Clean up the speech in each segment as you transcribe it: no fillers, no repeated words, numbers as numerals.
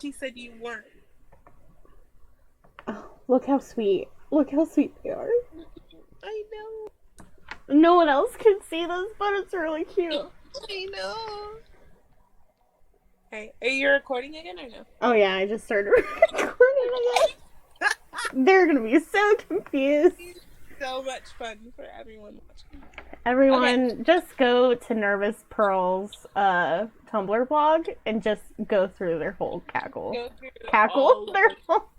She said you weren't. Oh, look how sweet. Look how sweet they are. I know. No one else can see this, but it's really cute. I know. Hey, are you recording again or no? Oh yeah, I just started recording again. They're gonna be so confused. So much fun for everyone watching. Everyone, just go to Nervous Pearl's Tumblr blog and just go through their whole cackle, their whole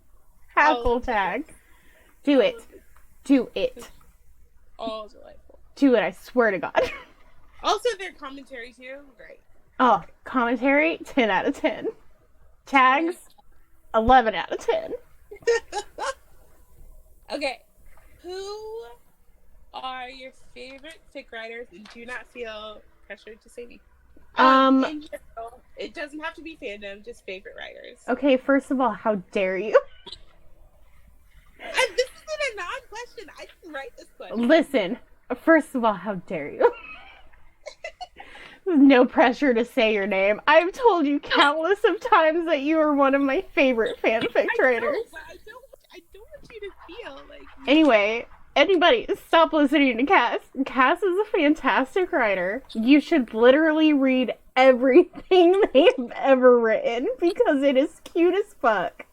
Hackle tag. Do it. Do it. All delightful. Do it, I swear to God. Also, their commentary too, great. Oh, commentary, 10 out of 10. Tags, 11 out of 10. Okay, who are your favorite fic writers, and do not feel pressured to say me. In general, it doesn't have to be fandom, just favorite writers. Okay, first of all, how dare you? This isn't a non-question. I didn't write this question. Listen, first of all, how dare you? No pressure to say your name. I've told you countless of times that you are one of my favorite fanfic writers. I don't want you to feel like... Anyway, anybody, stop listening to Cass. Cass is a fantastic writer. You should literally read everything they've ever written because it is cute as fuck.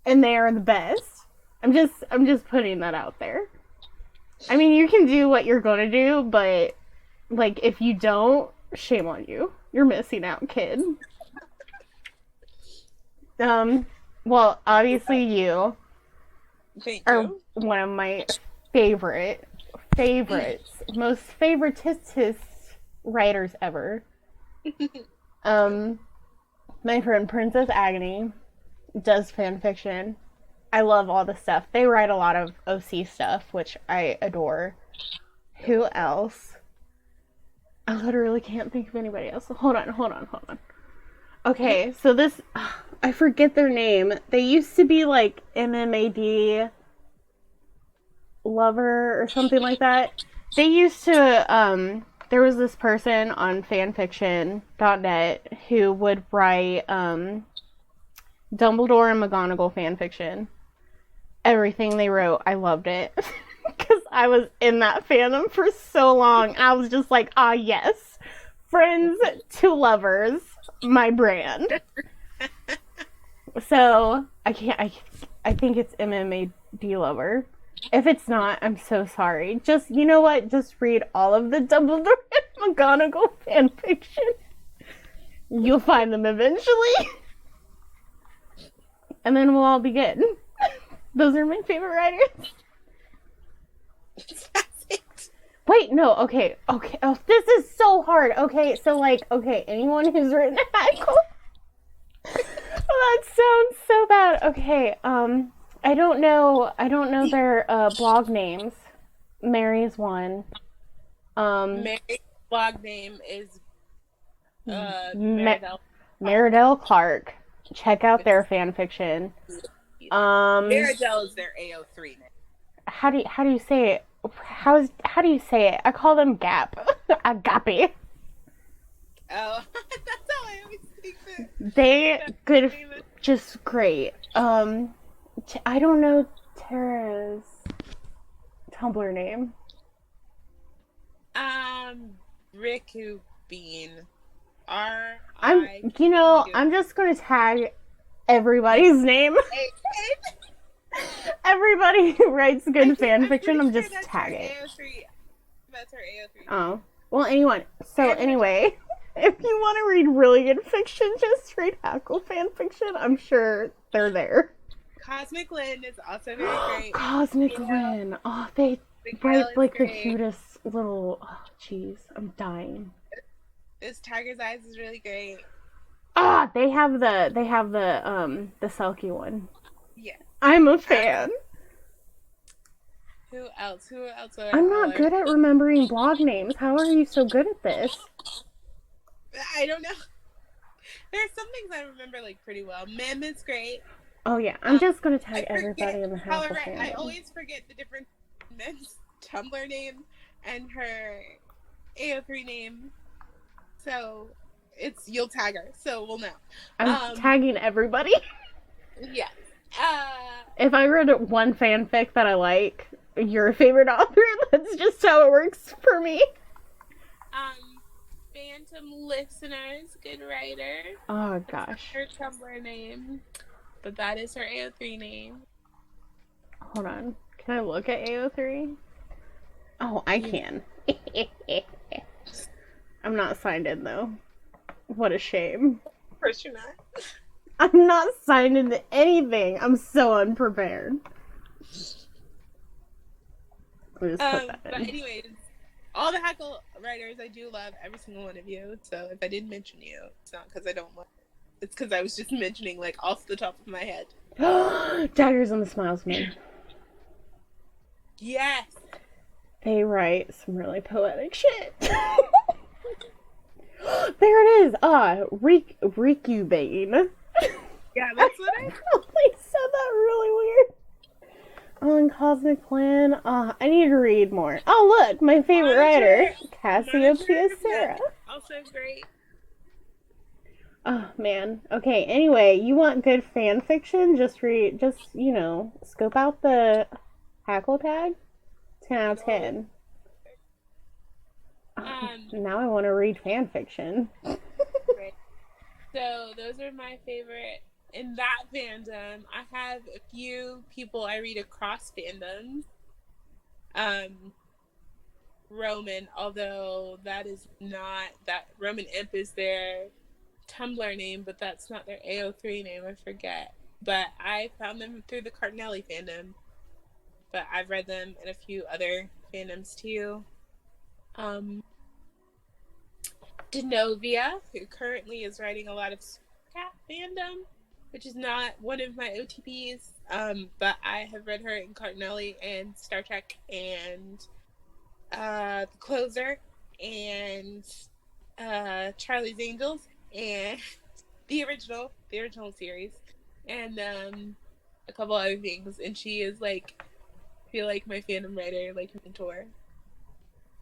And they are the best. I'm just putting that out there. I mean, you can do what you're gonna do, but, like, if you don't, shame on you. You're missing out, kid. Well, obviously you are one of my favorites, most favoritist writers ever. My friend Princess Agony does fanfiction. I love all the stuff. They write a lot of OC stuff, which I adore. Who else? I literally can't think of anybody else. Hold on. Okay, so this... I forget their name. They used to be like MMAD lover or something like that. They used to... there was this person on fanfiction.net who would write Dumbledore and McGonagall fanfiction. Everything they wrote, I loved it. Because I was in that fandom for so long. I was just like, ah, yes. Friends to lovers, my brand. So, I think it's MMAD lover. If it's not, I'm so sorry. Just, you know what? Just read all of the Dumbledore and McGonagall fanfiction. You'll find them eventually. And then we'll all be good. Those are my favorite writers. Wait, no, okay. Oh, this is so hard. Okay, so, like, anyone who's written Hackle. That sounds so bad. Okay, I don't know their blog names. Mary's one. Mary's blog name is Meridell Clark. Check out their fanfiction. Meridell is their AO3 name. How do you say it? How do you say it? I call them Gap. Agape. Oh, that's how I always think that. They good, just great. I don't know Tara's Tumblr name. Riku Bean. I'm just gonna tag everybody's name. Everybody who writes good fanfiction, I'm just tagging. That's her AO3. Oh. Well, anyway, if you want to read really good fiction, just read Hackle fanfiction. I'm sure they're there. Cosmic Lynn is also very great. Cosmic Lynn. Oh, they write like the cutest little... Oh, jeez. I'm dying. This Tiger's Eyes is really great. Ah, they have the Selkie one. Yeah. I'm a fan. Who else? I'm not good at remembering blog names. How are you so good at this? I don't know. There are some things I remember like pretty well. Mem is great. Oh yeah, I'm just gonna tag everybody in the house. However, I always forget the different Mem's Tumblr name and her AO3 name. So you'll tag her, so we'll know. I'm tagging everybody. Yes. If I read one fanfic that I like, your favorite author, that's just how it works for me. Phantom Listeners, good writer. Oh gosh. That's her Tumblr name, but that is her AO3 name. Hold on. Can I look at AO3? Oh, I can. I'm not signed in though. What a shame. Of course you're not. I'm not signed into anything. I'm so unprepared. But anyways, all the Hackle writers, I do love every single one of you. So if I didn't mention you, it's not because I don't love it. It's because I was just mentioning, like, off the top of my head. Daggers on the Smiles Man. Yes. They write some really poetic shit. There it is. Recubane. Yeah, that's what I probably said that really weird. On Cosmic Plan. I need to read more. Oh, look, my favorite writer, Cassiopeiasara. Also great. Oh, man. Okay, anyway, you want good fan fiction? Just, scope out the Hackle tag. 10 out of 10. Now I want to read fan fiction. Right. So, those are my favorite. In that fandom, I have a few people I read across fandoms. Roman, although that is not, that Roman Imp is their Tumblr name, but that's not their AO3 name, I forget. But I found them through the Cardinelli fandom. But I've read them in a few other fandoms too. Denovia, who currently is writing a lot of Cat fandom, which is not one of my OTPs, but I have read her in Cardinelli and Star Trek and The Closer and Charlie's Angels and the original series and a couple other things. And she is like, I feel like my fandom writer, like mentor.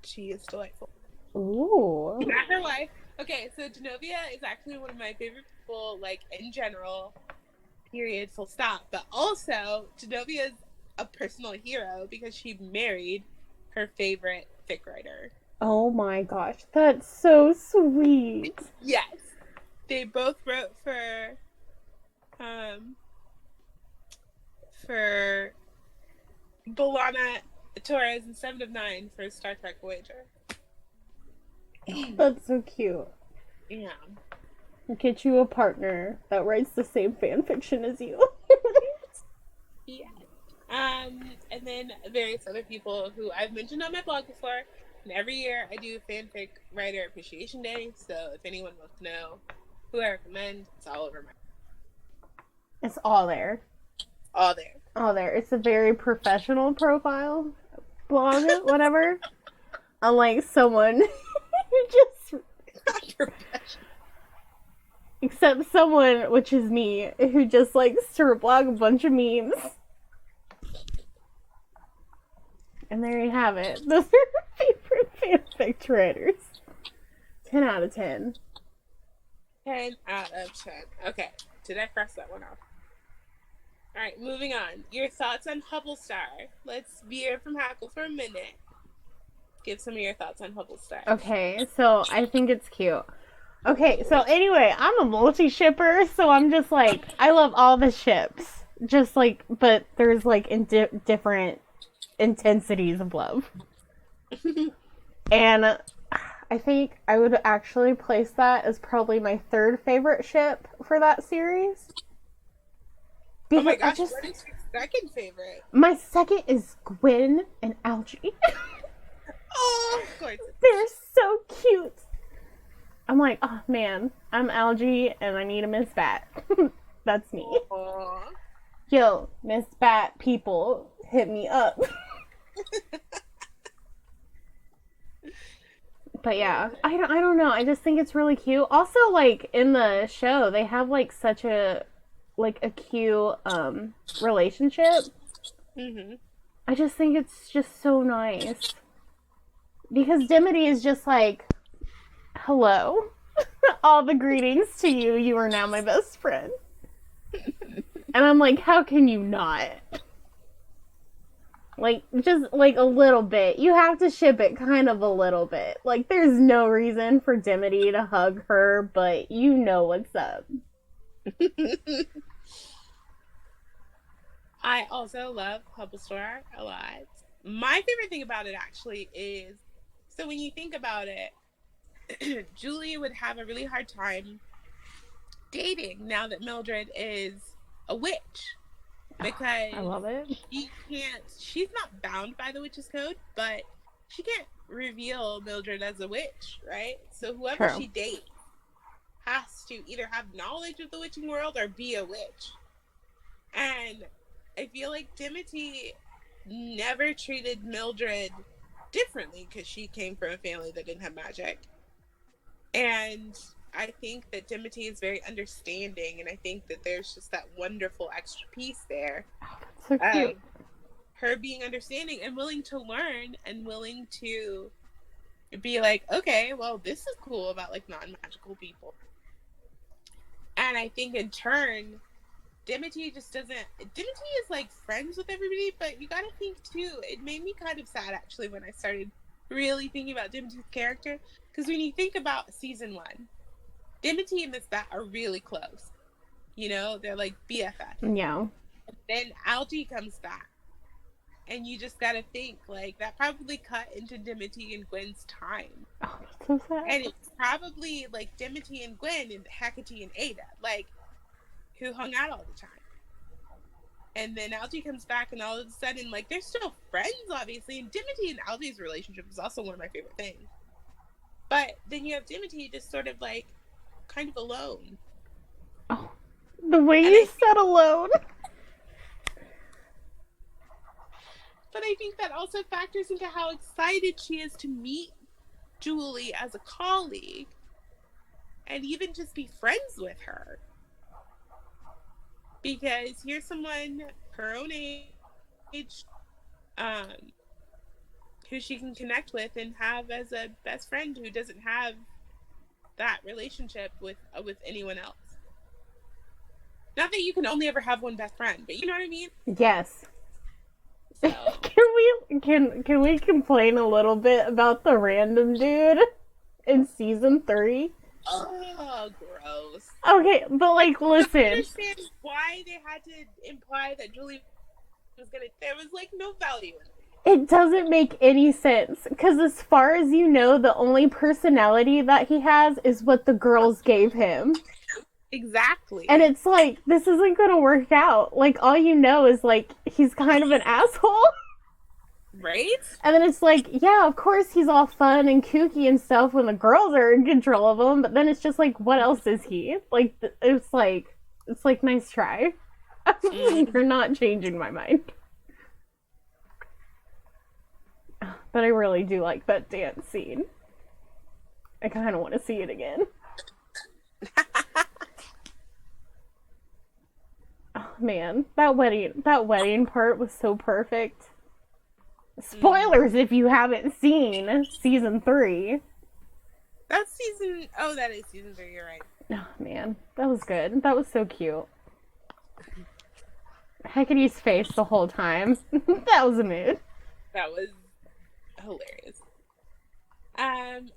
She is delightful. Ooh. Not her wife. Okay, so Denovia is actually one of my favorite people, like, in general, period, full stop. But also, Denovia is a personal hero because she married her favorite fic writer. Oh my gosh, that's so sweet. Yes. They both wrote for B'Elanna Torres and 7 of 9 for Star Trek Voyager. That's so cute. Yeah. Get you a partner that writes the same fan fiction as you. Yeah. And then various other people who I've mentioned on my blog before. And every year I do Fanfic Writer Appreciation Day. So if anyone wants to know who I recommend, it's all over my. It's all there. All there. All there. It's a very professional profile, blog, whatever. Unlike someone who just. Except someone, which is me, who just likes to blog a bunch of memes. And there you have it. Those are my favorite fanfic writers. 10 out of 10. 10 out of 10. Okay. Did I cross that one off? Alright, moving on. Your thoughts on Hubble Star. Let's veer from Hackle for a minute. Give some of your thoughts on Hubble Star. Okay, so I think it's cute. Okay, so anyway, I'm a multi-shipper, so I'm just like, I love all the ships. Just like, but there's like different intensities of love. And I think I would actually place that as probably my third favorite ship for that series. Because oh my gosh, what is your second favorite? My second is Gwen and Algie. Oh, of course. They're so cute. I'm like, oh man, I'm Algie and I need a Miss Bat. That's me. Aww. Yo, Miss Bat people, hit me up. But yeah, I don't know. I just think it's really cute. Also, like in the show, they have like such a cute relationship. Mm-hmm. I just think it's just so nice because Dimity is just like, hello, All the greetings to you. You are now my best friend. And I'm like, how can you not? Like, just like a little bit. You have to ship it kind of a little bit. Like, there's no reason for Dimity to hug her, but you know what's up. I also love Bubble Store a lot. My favorite thing about it actually is, so when you think about it, Julie would have a really hard time dating now that Mildred is a witch, because I love it. she's not bound by the witch's code, but she can't reveal Mildred as a witch, right? So whoever True. she dates has to either have knowledge of the witching world or be a witch. And I feel like Dimity never treated Mildred differently because she came from a family that didn't have magic. And I think that Dimity is very understanding, and I think that there's just that wonderful extra piece there So cute. of her being understanding and willing to learn and willing to be like, okay, well, this is cool about like non-magical people. And I think in turn, Dimity just doesn't. Dimity is like friends with everybody, but you gotta think too. It made me kind of sad actually when I started really thinking about Dimity's character, because when you think about season 1, Dimity and Miss Bat are really close. You know, they're like BFF. Yeah. Then Algie comes back, and you just gotta think like that probably cut into Dimity and Gwen's time. Oh, that's so sad. And it's probably like Dimity and Gwen and Hecate and Ada, like, who hung out all the time. And then Algie comes back, and all of a sudden, like, they're still friends, obviously. And Dimity and Algie's relationship is also one of my favorite things. But then you have Dimity just sort of like kind of alone. Oh, the way you said alone. But I think that also factors into how excited she is to meet Julie as a colleague and even just be friends with her. Because here's someone her own age, who she can connect with and have as a best friend who doesn't have that relationship with anyone else. Not that you can only ever have one best friend, but you know what I mean? Yes. So. Can we complain a little bit about the random dude in season 3? Oh, gross. Okay, but like, listen. I don't understand why they had to imply that Julie was gonna. There was like no value in it. It doesn't make any sense, because as far as you know, the only personality that he has is what the girls gave him. Exactly. And it's like, this isn't gonna work out. Like, all you know is like, he's kind of an asshole. Right? And then it's like, yeah, of course he's all fun and kooky and stuff when the girls are in control of him, but then it's just like, what else is he? Like, it's like, nice try. You're not changing my mind. But I really do like that dance scene. I kind of want to see it again. Oh man, that wedding part was so perfect. Spoilers if you haven't seen season 3. That's season. Oh, that is season 3. You're right. Oh man, that was good. That was so cute. Hecate's face the whole time. That was a mood. That was hilarious.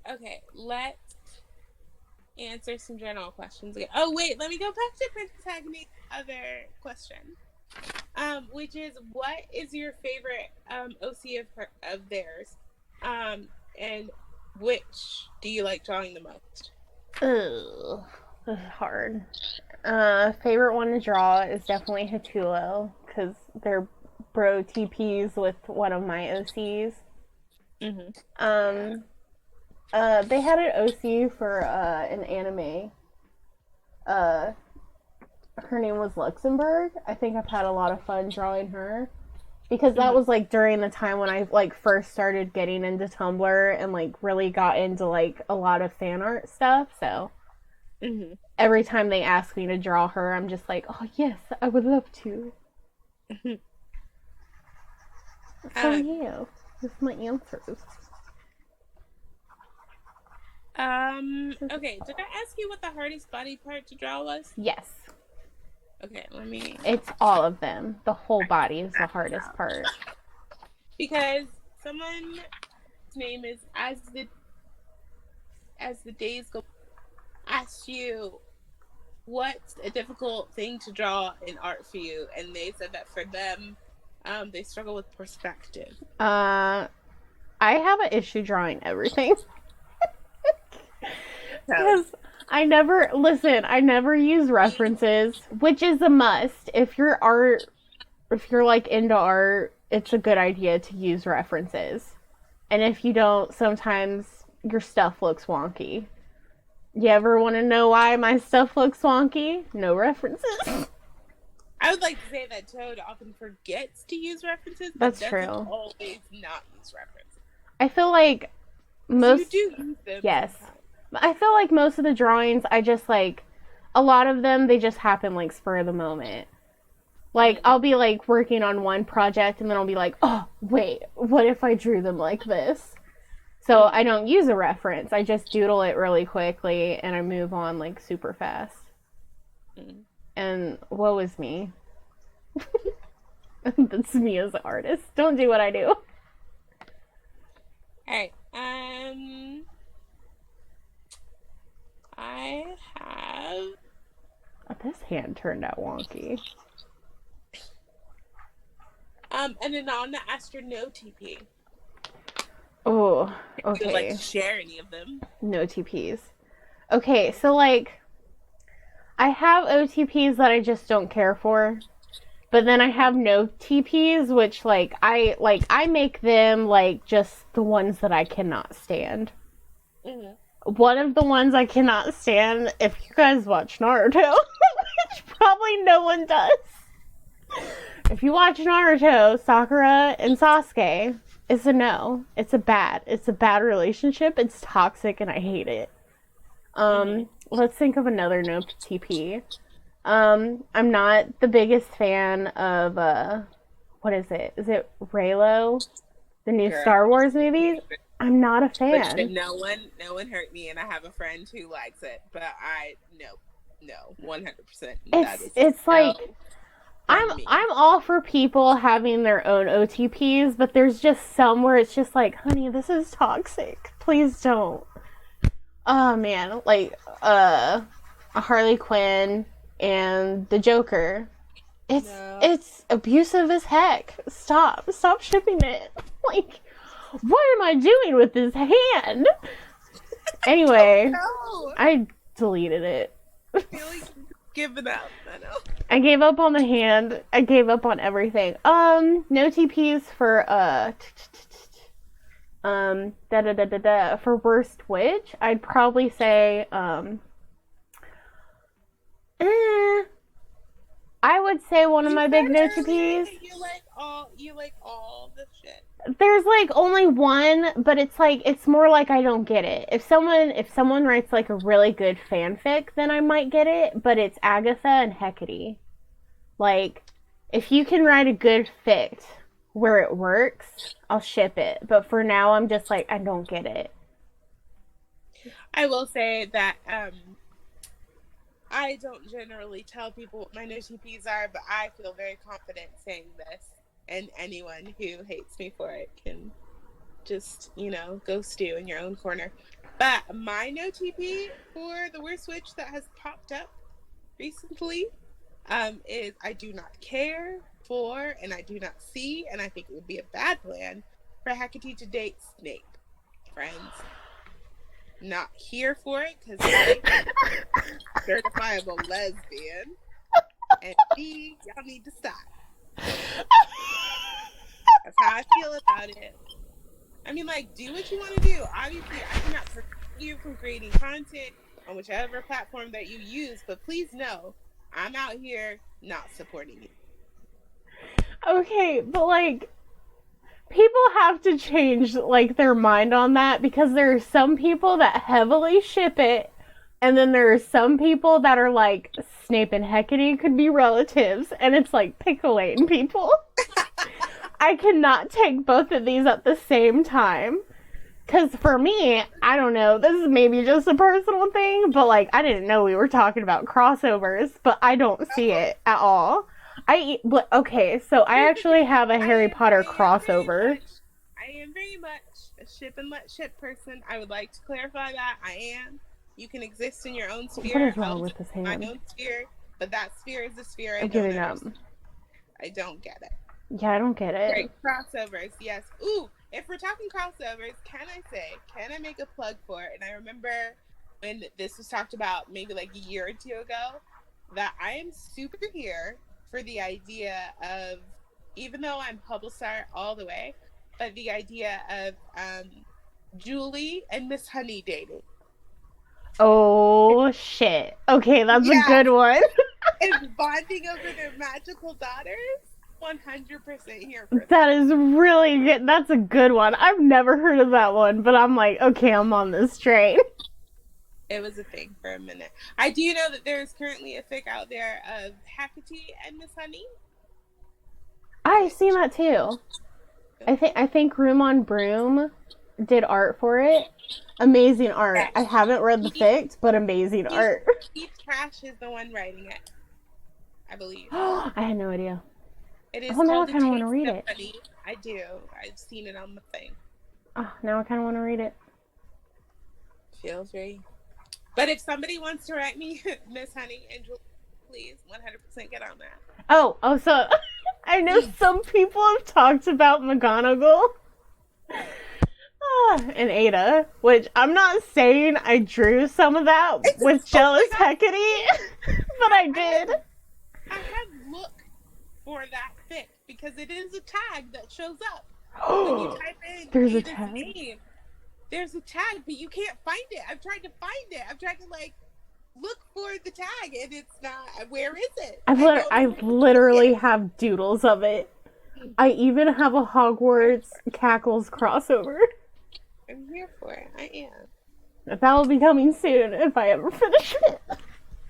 Okay, let's answer some general questions again. Oh wait, let me go back to Princess Agony's other question. Which is, what is your favorite OC of theirs? And which do you like drawing the most? Ugh, this is hard. Favorite one to draw is definitely Hatulo, because they're bro TPs with one of my OCs. Mm-hmm. They had an OC for an anime. Her name was Luxembourg. I think I've had a lot of fun drawing her, because that was like during the time when I like first started getting into Tumblr and like really got into like a lot of fan art stuff. So every time they ask me to draw her, I'm just like, oh yes, I would love to. So yeah, that's my answers. Okay, did I ask you what the hardest body part to draw was? Yes. Okay, let me... It's all of them. The whole body is the hardest part. Because someone's name is as the days go, asked you what's a difficult thing to draw in art for you, and they said that for them, they struggle with perspective. I have an issue drawing everything. Because I never use references, which is a must. If you're like into art, it's a good idea to use references. And if you don't, sometimes your stuff looks wonky. You ever want to know why my stuff looks wonky? No references. I would like to say that Toad often forgets to use references, but That's doesn't true. always not use references. I feel like most... You do use them. Yes. Sometimes. I feel like most of the drawings, I just like... A lot of them, they just happen like spur of the moment. Like, I'll be like working on one project and then I'll be like, oh, wait, what if I drew them like this? So I don't use a reference. I just doodle it really quickly and I move on like super fast. And woe is me. That's me as an artist. Don't do what I do. Alright, I have... Oh, this hand turned out wonky. And Ananda asked your no TP. Oh, okay. If you'd like to share any of them. No TPs. Okay, so like, I have OTPs that I just don't care for, but then I have no TPs, which I make them like just the ones that I cannot stand. Mm-hmm. One of the ones I cannot stand, if you guys watch Naruto, which probably no one does. If you watch Naruto, Sakura and Sasuke, it's a no. It's a bad relationship. It's toxic and I hate it. Let's think of another no TP. I'm not the biggest fan of, what is it? Is it Reylo? The new Star Wars movie? I'm not a fan. But no one hurt me, and I have a friend who likes it, but no, 100%. It's like, I'm all for people having their own OTPs, but there's just some where it's just like, honey, this is toxic. Please don't. Oh man, like a Harley Quinn and the Joker. It's abusive as heck. Stop shipping it. Like, what am I doing with this hand? Anyway, no. I deleted it. I feel like giving up. I know. I gave up on the hand. I gave up on everything. No TPs for for worst witch. I'd probably say I would say one of my big no TPs. You like all the shit. There's like only one, but it's more like I don't get it. If someone writes like a really good fanfic, then I might get it, but it's Agatha and Hecate. Like, if you can write a good fic where it works, I'll ship it. But for now, I'm just like, I don't get it. I will say that I don't generally tell people what my no TPs are, but I feel very confident saying this. And anyone who hates me for it can just, go stew in your own corner. But my no TP for the worst witch that has popped up recently is I do not care for, and I do not see, and I think it would be a bad plan for Hecate to date Snape. Friends, not here for it, because Snape is a certifiable lesbian, and B, y'all need to stop. That's how I feel about it. I mean, like, do what you want to do. Obviously, I cannot prevent you from creating content on whichever platform that you use, but please know, I'm out here not supporting you. Okay, but, like, people have to change, like, their mind on that, because there are some people that heavily ship it, and then there are some people that are like, Snape and Hecate could be relatives, and it's like, pick a lane, people. I cannot take both of these at the same time. Because for me, I don't know, this is maybe just a personal thing, but like, I didn't know we were talking about crossovers, but I don't see it at all. Okay, so I actually have a Harry Potter crossover. I am very much a ship and let ship person. I would like to clarify that I am. You can exist in your own What sphere. is wrong I'll with exist this in my hand? own sphere, but that sphere is a sphere I I'm don't giving up. understand. I don't get it. Yeah, I don't get it. Right, crossovers, yes. Ooh, if we're talking crossovers, can I make a plug for it? And I remember when this was talked about maybe like a year or two ago, that I am super here for the idea of, even though I'm Hubblestar all the way, but the idea of Julie and Miss Honey dating. Oh, shit. Okay, that's a Yes, good one. and bonding over their magical daughters. 100% here for That that. is really good. That's a good one. I've never heard of that one, but I'm like, okay, I'm on this train. It was a thing for a minute. I do know that there is currently a fic out there of Hackle and Miss Honey. I've seen Which, that too. I think Room on Broom did art for it. Amazing art. I yes, haven't read the Keith, fic, but amazing Keith, art. Keith Trash is the one writing it, I believe. I had no idea. It is Oh, now I called A kind of want to Taste read of it. Honey. I do. I've seen it on the thing. Oh, now I kind of want to read it. Feel free. But if somebody wants to write me Miss Honey and Julie, please 100% get on that. So I know some people have talked about McGonagall and Ada, which I'm not saying I drew some of that with jealous Hecate, but I did. I have looked for that fic because it is a tag that shows up when you type in There's a Ada's tag. name. There's a tag, but you can't find it. I've tried to find it. I've tried to like look for the tag, and it's not. Where is it? I literally have doodles of it. I even have a Hogwarts Cackles crossover. I'm here for it. I am. That will be coming soon if I ever finish it.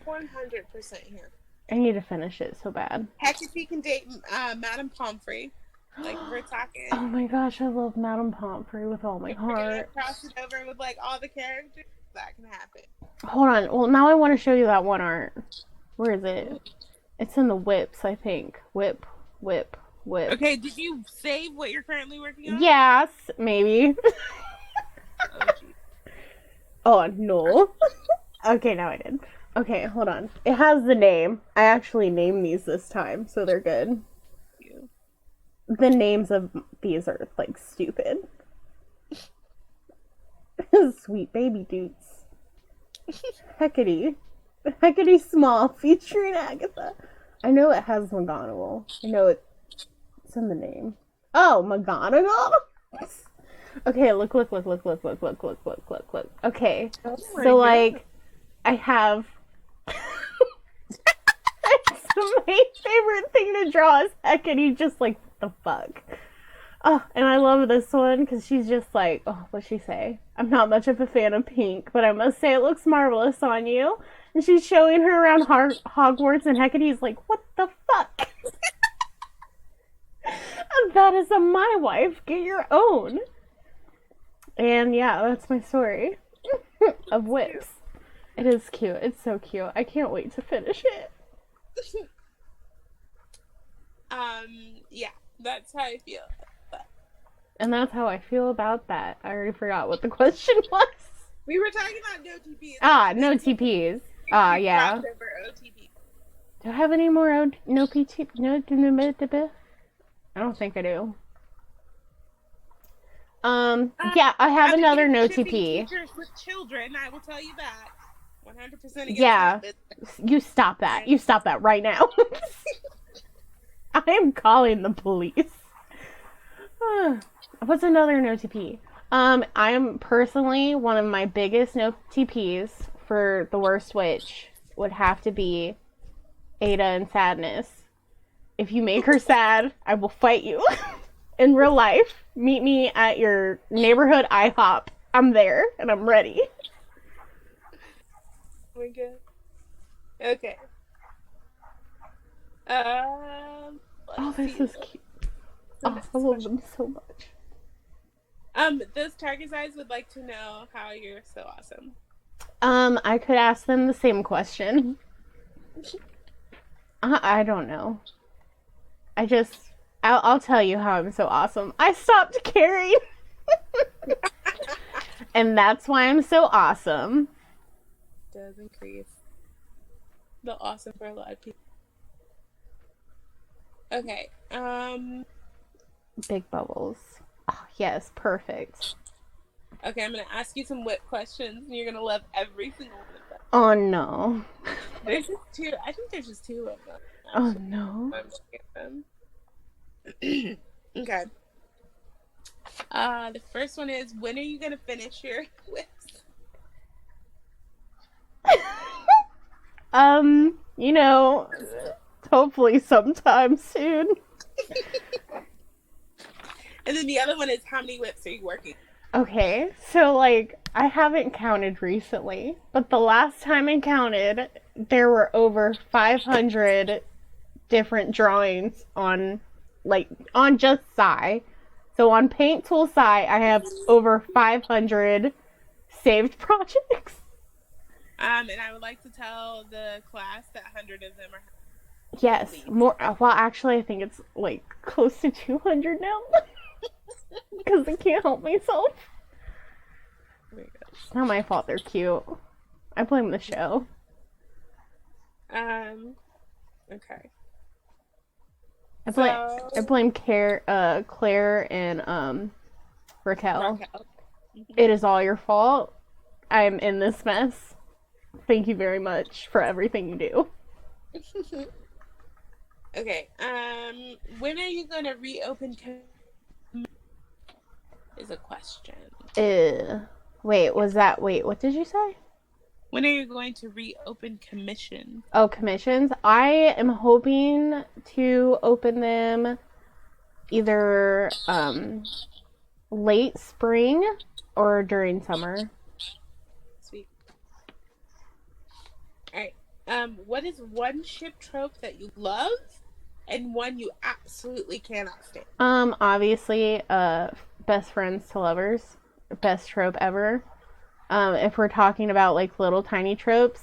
100% here. I need to finish it so bad. Hecate can date Madame Pomfrey. Like if we're talking. Oh my gosh, I love Madame Pomfrey with all my If we're gonna heart. cross it over with like all the characters, that can happen. Hold on. Well, now I want to show you that one art. Where is it? It's in the whips, I think. Whip. Okay, did you save what you're currently working on? Yes, maybe. Oh, no. Okay, now I did. Okay, hold on. It has the name. I actually named these this time, so they're good. The names of these are, like, stupid. Sweet baby dudes. Hecate. Hecate Small featuring Agatha. I know it has McGonagall. I know it's in the name. Oh, McGonagall? Okay, look. Okay, so like, I have. My favorite thing to draw is Hecate, just like, what the fuck? Oh, and I love this one because she's just like, oh, what'd she say? I'm not much of a fan of pink, but I must say it looks marvelous on you. And she's showing her around Hogwarts, and Hecate's like, what the fuck? That is my wife. Get your own. And yeah, that's my story of whips. It is cute. It's so cute. I can't wait to finish it. Yeah, that's how I feel. And that's how I feel about that. I already forgot what the question was. We were talking about no TPs. No TPs. Yeah. Do I have any more no PT? No, I don't think I do. Yeah, I have another no TP. Teachers with children, I will tell you that. 100% against yeah. that. You stop that. You stop that right now. I am calling the police. What's another no TP? I'm personally one of my biggest no TPs for the worst witch would have to be Ada and Sadness. If you make her sad, I will fight you. In real life, meet me at your neighborhood IHOP. I'm there and I'm ready. Oh my god. Okay. Oh, this is cute. Oh, I love them so much. Those target eyes would like to know how you're so awesome. I could ask them the same question. I don't know. I'll tell you how I'm so awesome. I stopped caring. And that's why I'm so awesome. Does increase the awesome for a lot of people. Okay. Big bubbles. Oh, yes, perfect. Okay, I'm gonna ask you some whip questions, and you're gonna love every single one of them. Oh no. There's just two. I think there's just two of them. Oh Actually. no. I'm looking at them. Okay. The first one is, when are you gonna finish your whips? You know, hopefully sometime soon. And then the other one is, how many whips are you working? Okay, so like I haven't counted recently, but the last time I counted, there were over 500 different drawings on just Psy. So on Paint Tool Psy, I have over 500 saved projects. And I would like to tell the class that 100 of them are. Yes, more. Well, actually, I think it's like close to 200 now. Because I can't help myself. It's not my fault they're cute. I blame the show. Okay. I blame Claire and Raquel. It is all your fault. I'm in this mess. Thank you very much for everything you do. Okay. When are you gonna reopen? Is a question. Wait, what did you say? When are you going to reopen commission? Oh, commissions. I am hoping to open them either late spring or during summer. Sweet. Alright. What is one ship trope that you love and one you absolutely cannot stand? Obviously, best friends to lovers. Best trope ever. If we're talking about like little tiny tropes,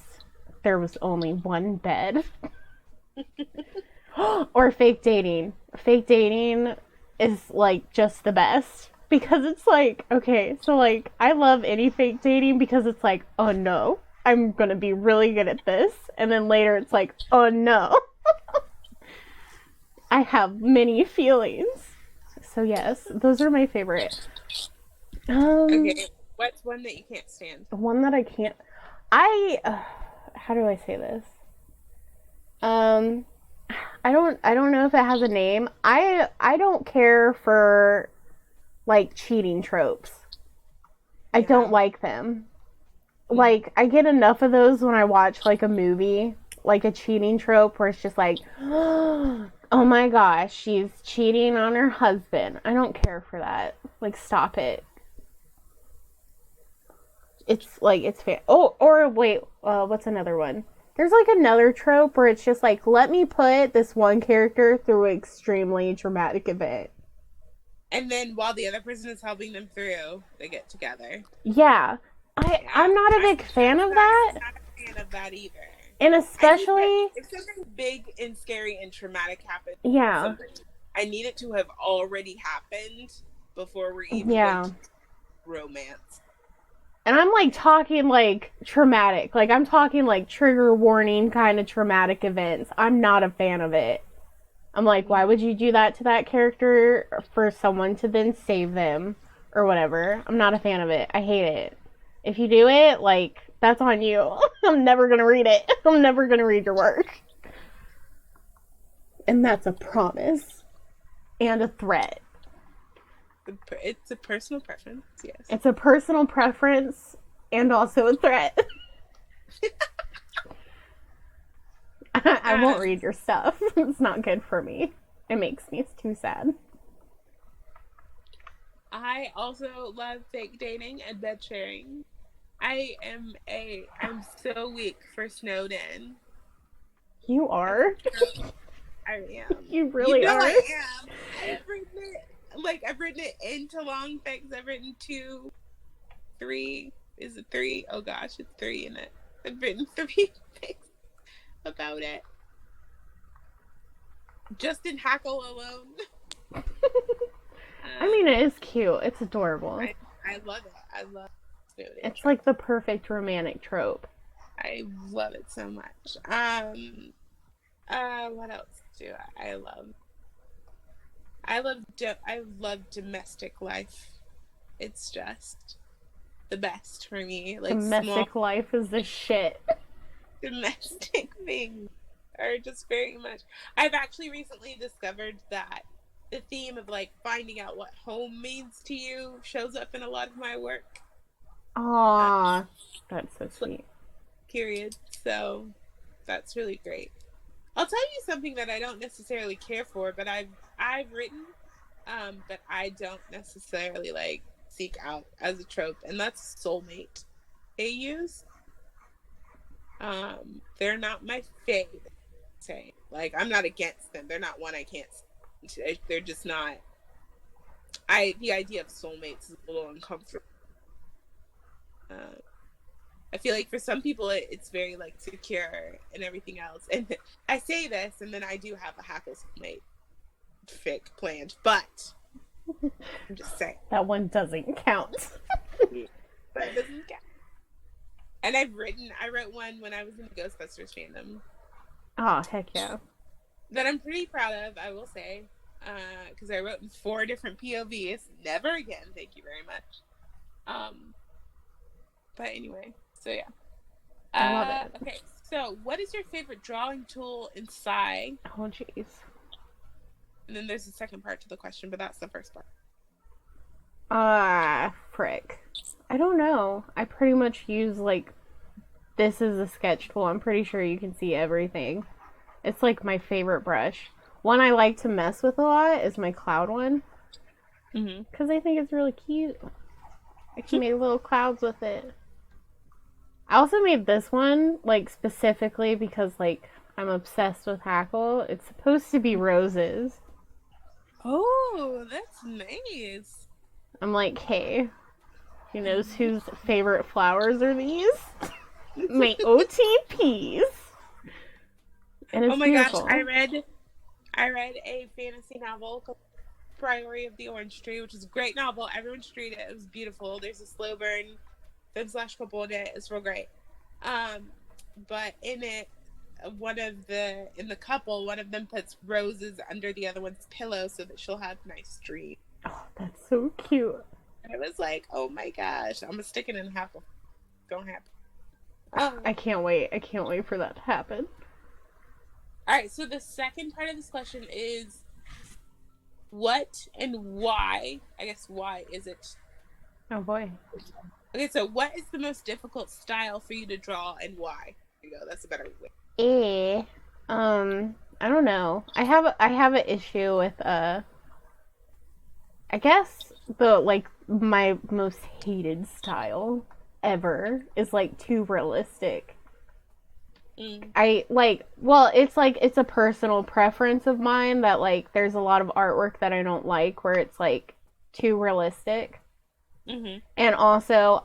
there was only one bed. Or fake dating. Fake dating is like just the best. Because it's like, okay, so like I love any fake dating because it's like, oh no, I'm gonna be really good at this. And then later it's like, oh no. I have many feelings. So yes, those are my favorite. Okay, what's one that you can't stand? One that I can't. How do I say this? I don't know if it has a name. I don't care for like cheating tropes. I don't like them. Like I get enough of those when I watch like a movie, like a cheating trope where it's just like, oh my gosh, she's cheating on her husband. I don't care for that. Like, stop it. It's like, it's fair. Oh, or wait, what's another one? There's like another trope where it's just like, let me put this one character through an extremely dramatic event. And then while the other person is helping them through, they get together. Yeah. I'm not a big fan of that. I'm not a fan of that either. And especially if something big and scary and traumatic happens, yeah, I need it to have already happened before we're even going to romance. And I'm like talking like traumatic. Like I'm talking like trigger warning kind of traumatic events. I'm not a fan of it. I'm like, why would you do that to that character for someone to then save them or whatever? I'm not a fan of it. I hate it. If you do it, like, that's on you. I'm never gonna read it. I'm never gonna read your work. And that's a promise. And a threat. It's a personal preference, yes. It's a personal preference and also a threat. I won't read your stuff. It's not good for me. It makes me too sad. I also love fake dating and bed sharing. I'm so weak for Snowden. You are? I am. You really are? I am. Every bit like I've written it into long fics. I've written 2, 3. Is it 3? Oh gosh, it's 3 in it. I've written 3 fics about it. Just in Hackle alone. I mean, it is cute. It's adorable. I love it. I love it. It's like the perfect romantic trope. I love it so much. What else do I love? I love domestic life. It's just the best for me. Like domestic life is the shit. Domestic things are just very much. I've actually recently discovered that the theme of like finding out what home means to you shows up in a lot of my work. Aww, that's so sweet. Period. So that's really great. I'll tell you something that I don't necessarily care for, but I've written, but I don't necessarily like seek out as a trope, and that's soulmate AUs. They're not my favorite. Say, like, I'm not against them. They're not one I can't. They're just not. The idea of soulmates is a little uncomfortable. I feel like for some people it's very like secure and everything else. And I say this, and then I do have a Hackle soulmate fic planned, but I'm just saying that one doesn't count. That doesn't count. And I wrote one when I was in the Ghostbusters fandom. Oh, heck yeah. That I'm pretty proud of, I will say. Because I wrote in 4 different POVs. Never again, thank you very much. But anyway, so yeah. I love it. Okay, so what is your favorite drawing tool in Sci? Oh, jeez. And then there's a second part to the question, but that's the first part. Frick. I don't know. I pretty much use, like, this is a sketch tool. I'm pretty sure you can see everything. It's, like, my favorite brush. One I like to mess with a lot is my cloud one. Because I think it's really cute. I can make little clouds with it. I also made this one, like, specifically because, like, I'm obsessed with Hackle. It's supposed to be roses. Oh, that's nice. I'm like, hey, who knows whose favorite flowers are these? My OTPs. And it's oh my beautiful. gosh, I read a fantasy novel called Priory of the Orange Tree, which is a great novel. Everyone should read it. It was beautiful. There's a slow burn /couple in it. It's real great. But in it, in the couple, one of them puts roses under the other one's pillow so that she'll have nice dreams. Oh, that's so cute. And I was like, oh my gosh, I'm gonna stick it in Hackle. Don't happen. I can't wait. I can't wait for that to happen. All right, so the second part of this question is what and why, I guess, why is it? Oh boy. Okay, so what is the most difficult style for you to draw and why? There you go, that's a better way. I don't know. I have an issue with I guess my most hated style ever is like too realistic. It's a personal preference of mine that like there's a lot of artwork that I don't like where it's like too realistic. And also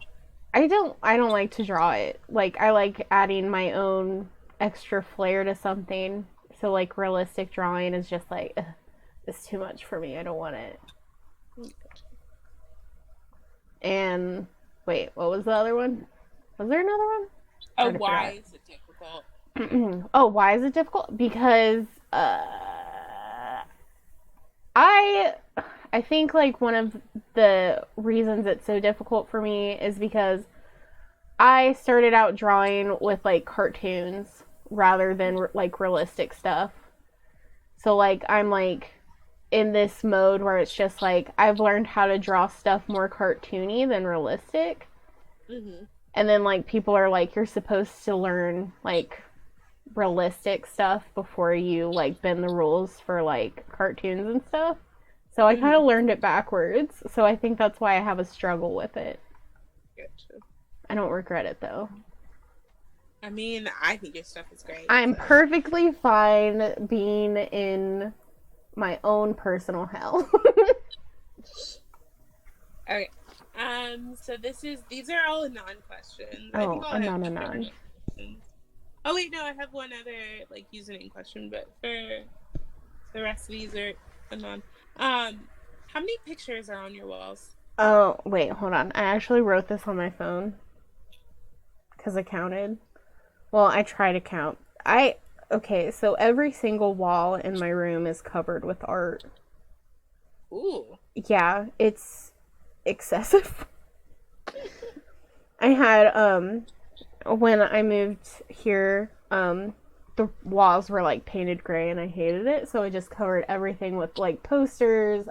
I don't like to draw it. Like I like adding my own extra flair to something. So like realistic drawing is just like it's too much for me. I don't want it. And wait, what was the other one? Was there another one? Oh, why is it difficult? Oh, why is it difficult? Because I think like one of the reasons it's so difficult for me is because I started out drawing with like cartoons rather than like realistic stuff. So like I'm like in this mode where it's just like I've learned how to draw stuff more cartoony than realistic. And then like people are like you're supposed to learn like realistic stuff before you like bend the rules for like cartoons and stuff. So I kind of learned it backwards. So I think that's why I have a struggle with it. Gotcha. I don't regret it though. I mean, I think your stuff is great. I'm perfectly fine being in my own personal hell. Okay. So these are all non-questions. I think Oh, I'll a have non. questions. Oh wait, no, I have one other like username question, but for the rest of these are a non. How many pictures are on your walls? Oh, wait, hold on. I actually wrote this on my phone because I counted. Well, I try to count. Okay, so every single wall in my room is covered with art. Ooh. Yeah, it's excessive. I had when I moved here, the walls were like painted gray and I hated it, so I just covered everything with like posters.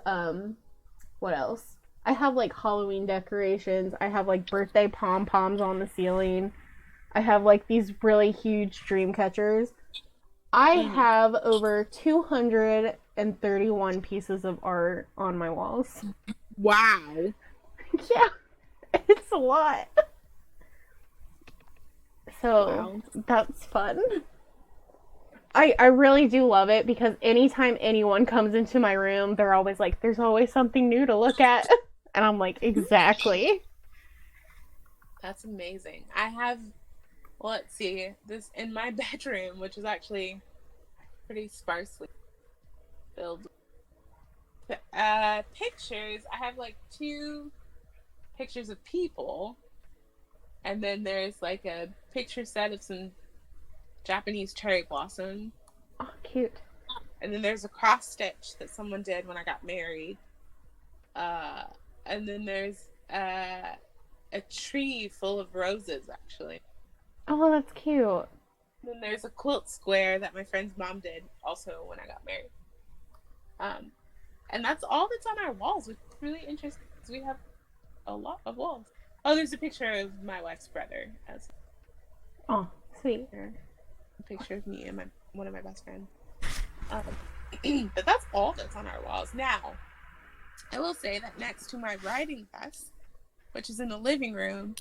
What else? I have like Halloween decorations. I have like birthday pom poms on the ceiling. I have like these really huge dream catchers. I Mm-hmm. have over 231 pieces of art on my walls. Wow. Yeah, it's a lot. So Wow. that's fun. I really do love it because anytime anyone comes into my room, they're always like, there's always something new to look at. And I'm like, exactly. That's amazing. I have, well, let's see, this in my bedroom, which is actually pretty sparsely filled with pictures. I have like two pictures of people, and then there's like a picture set of some Japanese cherry blossom, Oh, cute. and then there's a cross stitch that someone did when I got married. Uh, and then there's a tree full of roses, actually. Oh, that's cute. Then there's a quilt square that my friend's mom did also when I got married. Um, and that's all that's on our walls, which is really interesting because we have a lot of walls. Oh, there's a picture of my wife's brother as Oh, sweet. a picture of me and one of my best friends. But that's all that's on our walls. Now, I will say that next to my writing desk, which is in the living room,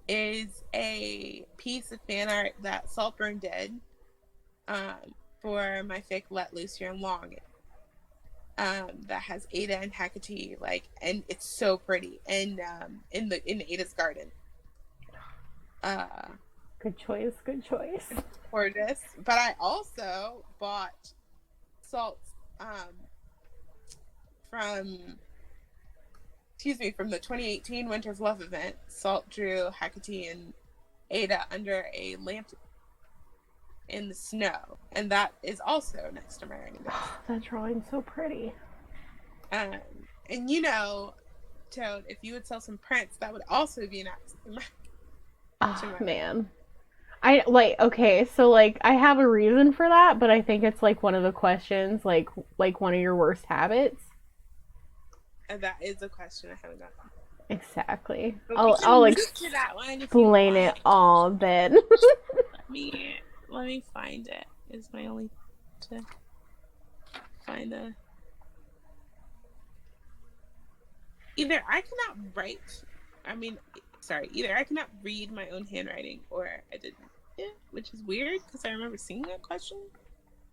is a piece of fan art that Saltburn did for my fic Let Loose Your Long. That has Ada and Hecate, like, and it's so pretty, and in Ada's garden. Good choice. Good choice. Gorgeous. But I also bought salts from from the 2018 Winter's Love event. Salt drew Hecate and Ada under a lamp in the snow, and that is also next to my writing desk. That drawing's so pretty. And you know, Toad, if you would sell some prints, that would also be next to my. Oh, man. I like okay, so like I have a reason for that, but I think it's like one of the questions, like one of your worst habits. And that is a question I haven't gotten. Exactly. But I'll to that one explain it all then. let me find it. Is my only to find a. Either I cannot write. Either I cannot read my own handwriting, or I didn't. Yeah, which is weird because I remember seeing that question.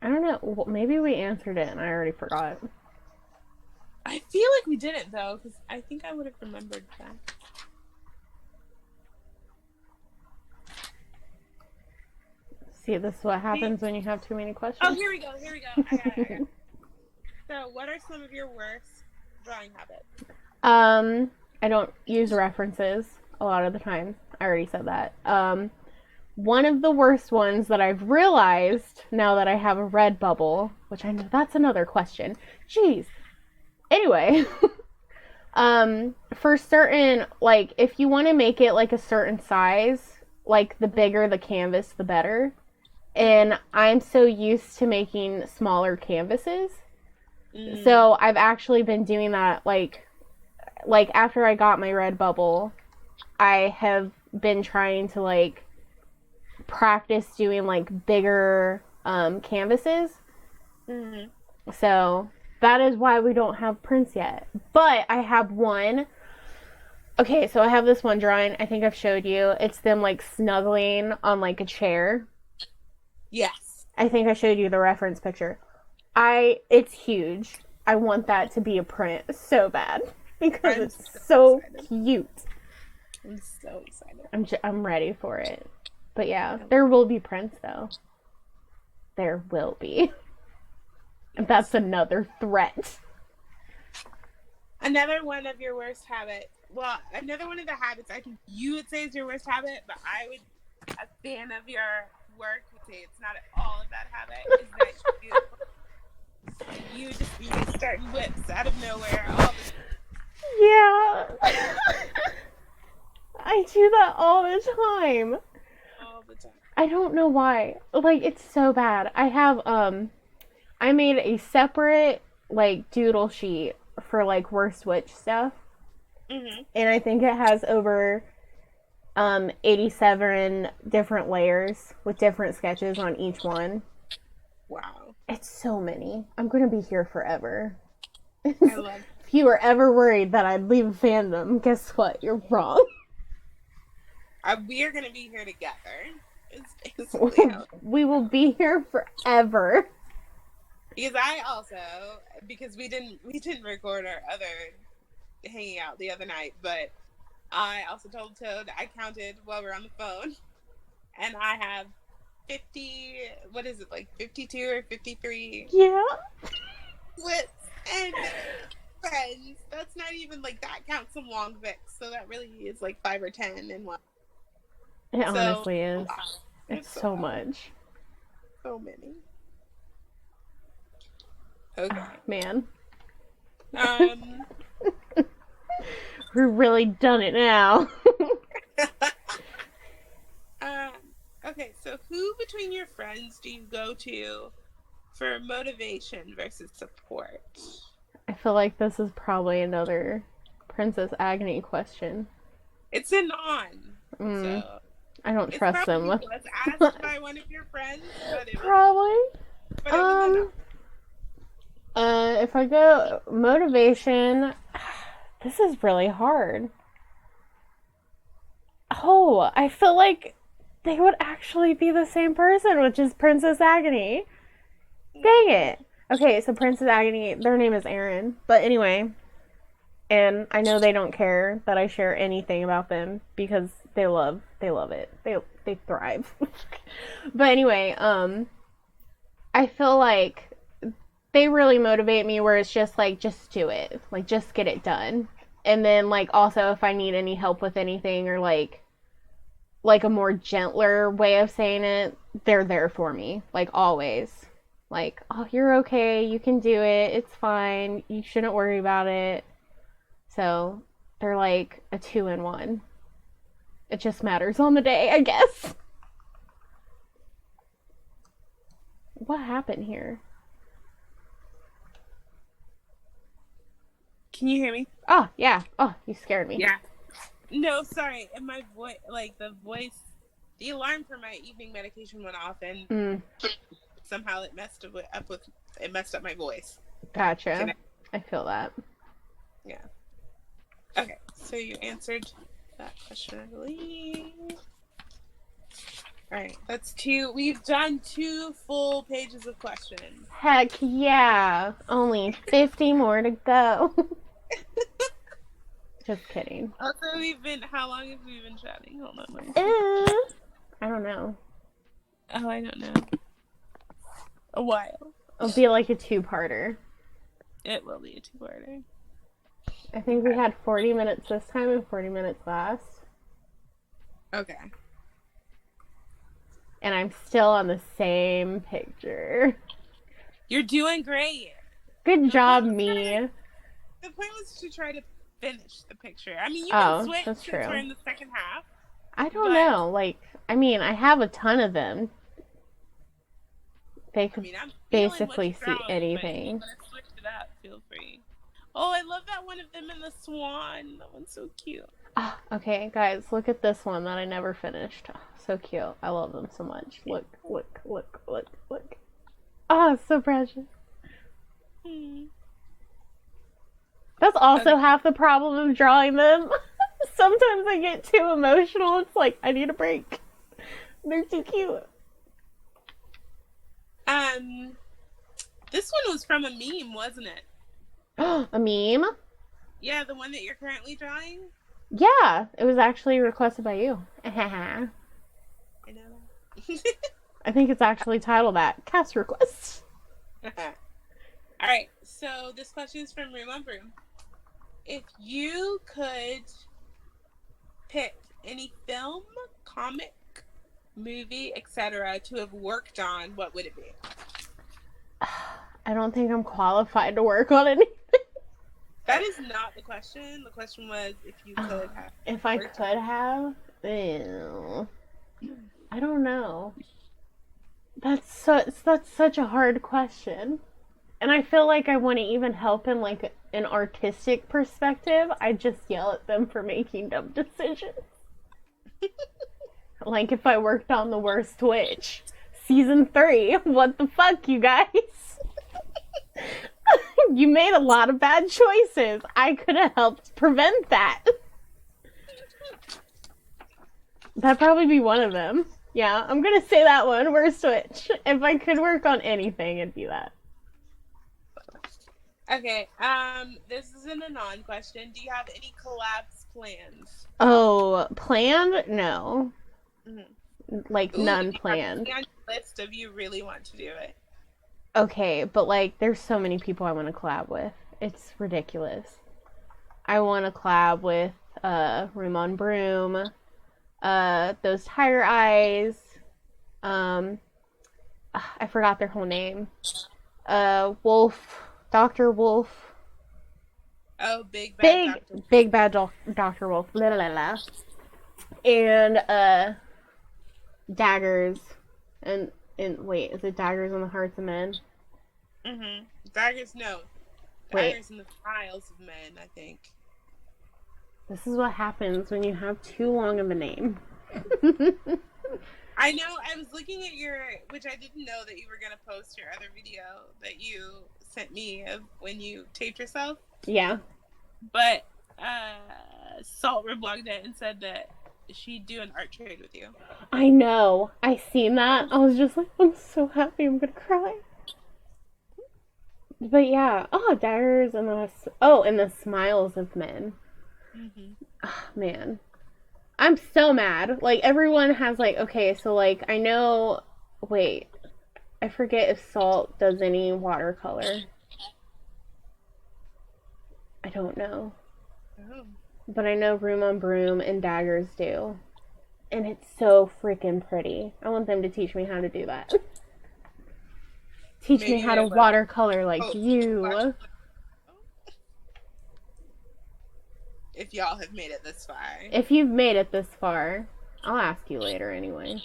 I don't know. Well, maybe we answered it and I already forgot. I feel like we didn't though, because I think I would have remembered that. See, this is what happens when you have too many questions. Oh, here we go. I got it. So, what are some of your worst drawing habits? I don't use references a lot of the time. I already said that. One of the worst ones that I've realized now that I have a red bubble, which I know that's another question. Jeez. Anyway, for certain, like, if you want to make it like a certain size, like the bigger the canvas, the better. And I'm so used to making smaller canvases. So I've actually been doing that, like after I got my red bubble, I have been trying to like practice doing like bigger canvases. Mm-hmm. So that is why we don't have prints yet. But I have one. Okay, so I have this one drawing. I think I've showed you. It's them like snuggling on like a chair. Yes. I think I showed you the reference picture. It's huge. I want that to be a print so bad. because it's so cute. I'm so excited. I'm ready for it. But yeah, there will be prints though. There will be. And that's another threat. Another one of your worst habits. Well, another one of the habits I think you would say is your worst habit, but a fan of your work would say it's not at all a bad habit, is that you just be starting whips out of nowhere all the time. Yeah. I do that all the time. All the time. I don't know why. Like, it's so bad. I made a separate, like, doodle sheet for, like, worst witch stuff. Mm-hmm. And I think it has over 87 different layers with different sketches on each one. Wow. It's so many. I'm going to be here forever. I love it. If you were ever worried that I'd leave fandom, guess what? You're wrong. We are going to be here together. We will be here forever. Because we didn't record our other hanging out the other night, but I also told Toad, I counted while we were on the phone, and I have 52 or 53? Yeah. With and friends. That's not even, like, that counts some long Vics, so that really is like 5 or 10 in one. It honestly is. It's so much. So many. Okay. Man. We're really done it now. Okay, so who between your friends do you go to for motivation versus support? I feel like this is probably another Princess Agony question. It's a non. So I don't trust them. It was asked by one of your friends, but it probably. But it was a no. If I go motivation, this is really hard. Oh, I feel like they would actually be the same person, which is Princess Agony. Dang it. Okay, so Princess Agony, their name is Erin. But anyway, and I know they don't care that I share anything about them because they love it. They thrive. But anyway, I feel like they really motivate me where it's just like, just do it. Like, just get it done. And then, like, also if I need any help with anything or like a more gentler way of saying it, they're there for me. Like, always. Like, oh, you're okay. You can do it. It's fine. You shouldn't worry about it. So, they're like a 2-in-1. It just matters on the day, I guess. What happened here? Can you hear me? Oh, yeah. Oh, you scared me. Yeah. No, sorry. And my voice, the alarm for my evening medication went off, and somehow it messed up my voice. Gotcha. I feel that. Yeah. Okay, so you answered that question, I believe. All right, that's 2. We've done 2 full pages of questions. Heck yeah. Only 50 more to go. Just kidding. Also, how long have we been chatting? Hold on. I don't know. Oh, I don't know. A while. It'll be like a 2-parter. It will be a 2-parter. I think we had 40 minutes this time and 40 minutes last. Okay. And I'm still on the same picture. You're doing great. Good job, me. The point was to try to finish the picture. I mean, you can switch that's true. since we're in the second half. I don't know. Like, I mean, I have a ton of them. They could basically see anything. But if you want to switch it up, feel free. Oh, I love that one of them in the swan. That one's so cute. Oh, okay, guys, look at this one that I never finished. Oh, so cute. I love them so much. Look. Oh, so precious. That's also half the problem of drawing them. Sometimes I get too emotional. It's like, I need a break. They're too cute. This one was from a meme, wasn't it? A meme? Yeah, the one that you're currently drawing? Yeah, it was actually requested by you. I know think it's actually titled that. Cast requests. that. All right, so this question is from Room on Broom. If you could pick any film, comic, movie, etc. to have worked on, what would it be? I don't think I'm qualified to work on anything. That is not the question. The question was if you could have. If I could have, ew. I don't know. That's such a hard question. And I feel like I wouldn't even help in like an artistic perspective. I just yell at them for making dumb decisions. Like if I worked on the worst witch, season 3. What the fuck, you guys? You made a lot of bad choices. I could have helped prevent that. That'd probably be one of them. Yeah, I'm gonna say that one. Worst witch. If I could work on anything, it'd be that. Okay, this isn't a non-question. Do you have any collabs plans? Oh, planned? No. Mm-hmm. Like, none planned. On your list of you really want to do it. Okay, but like, there's so many people I want to collab with. It's ridiculous. I want to collab with Room on Broom, those Tire Eyes, I forgot their whole name. Wolf, Dr. Wolf. Oh, Big Bad Dr. Wolf. Blah, blah, blah. And Daggers. And wait, is it Daggers in the Hearts of Men? Mm-hmm. Daggers, no. Daggers in the Files of Men, I think. This is what happens when you have too long of a name. I know, I was looking at which I didn't know that you were going to post your other video that you sent me of when you taped yourself. Yeah. But Salt reblogged it and said that she'd do an art trade with you. I know. I seen that. I was just like, I'm so happy I'm going to cry. But yeah. Oh, Daggers and the Smiles of Men. Mm-hmm. Oh, man. I'm so mad. Like, everyone has, like, okay, so, like, I know... Wait. I forget if Salt does any watercolor. I don't know. Oh. But I know Room on Broom and Daggers do. And it's so freaking pretty. I want them to teach me how to do that. Teach me how to watercolor like you. If y'all have made it this far. If you've made it this far, I'll ask you later anyway.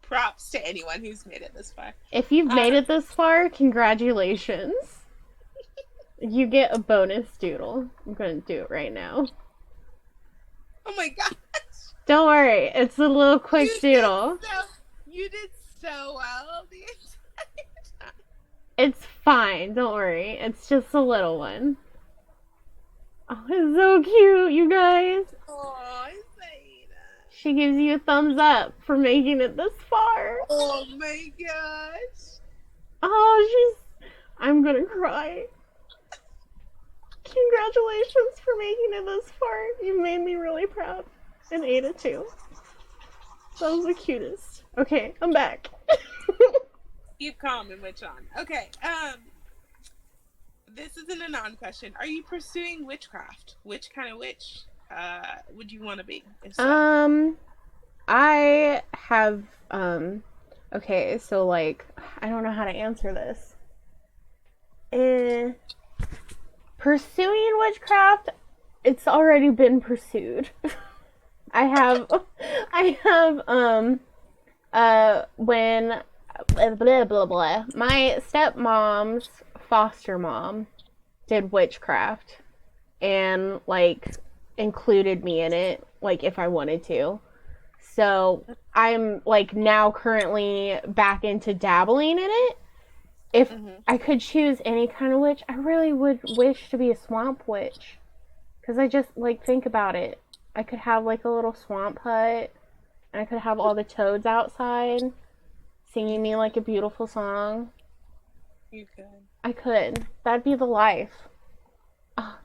Props to anyone who's made it this far. If you've made it this far, congratulations. You get a bonus doodle. I'm going to do it right now. Oh my gosh. Don't worry. It's a little quick doodle. You did so well the entire time. It's fine. Don't worry. It's just a little one. Oh, it's so cute, you guys. Oh, Zaina. She gives you a thumbs up for making it this far. Oh my gosh. Oh, I'm gonna cry. Congratulations for making it this far. You made me really proud. And Ada too. That was the cutest. Okay, I'm back. Keep calm and witch on. Okay, this isn't a non-question. Are you pursuing witchcraft? Which kind of witch would you want to be? So? I have, okay, so, like, I don't know how to answer this. Pursuing witchcraft, it's already been pursued. I have, when, blah, blah, blah, my stepmom's foster mom did witchcraft and, like, included me in it, like, if I wanted to. So I'm, like, now currently back into dabbling in it. If I could choose any kind of witch, I really would wish to be a swamp witch. Because I just, like, think about it. I could have, like, a little swamp hut. And I could have all the toads outside singing me, like, a beautiful song. You could. I could. That'd be the life. Oh,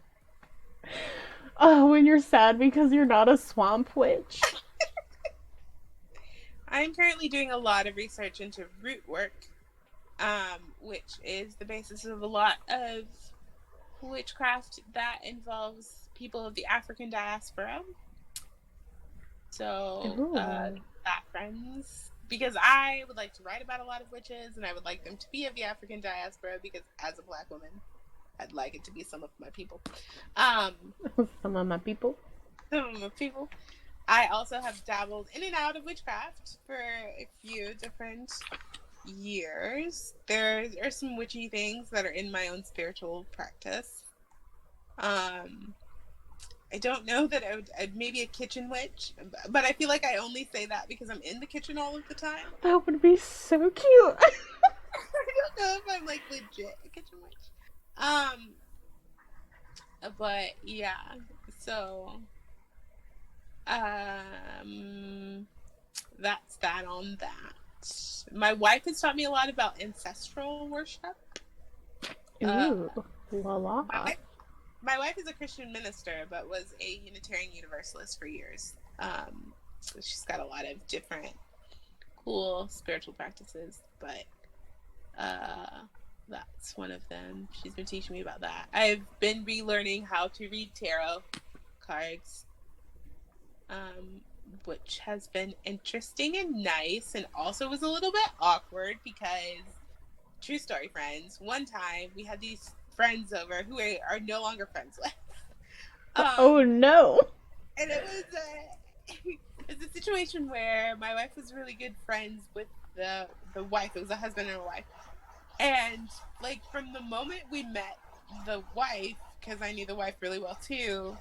Oh, when you're sad because you're not a swamp witch. I'm currently doing a lot of research into root work, which is the basis of a lot of witchcraft that involves people of the African diaspora. So, that friends, because I would like to write about a lot of witches, and I would like them to be of the African diaspora, because as a Black woman, I'd like it to be some of my people. Some of my people. Some of my people. I also have dabbled in and out of witchcraft for a few different years. There are some witchy things that are in my own spiritual practice. I don't know that I'd maybe a kitchen witch, but I feel like I only say that because I'm in the kitchen all of the time. That would be so cute. I don't know if I'm like legit a kitchen witch. But yeah, so that's that on that. My wife has taught me a lot about ancestral worship. Ooh, la la. My wife is a Christian minister, but was a Unitarian Universalist for years. So she's got a lot of different cool spiritual practices, but that's one of them. She's been teaching me about that. I've been relearning how to read tarot cards, which has been interesting and nice, and also was a little bit awkward because, true story, friends, one time we had these friends over who are no longer friends with. Oh no. And it was a situation where my wife was really good friends with the wife. It was a husband and a wife. And like from the moment we met the wife, because I knew the wife really well too,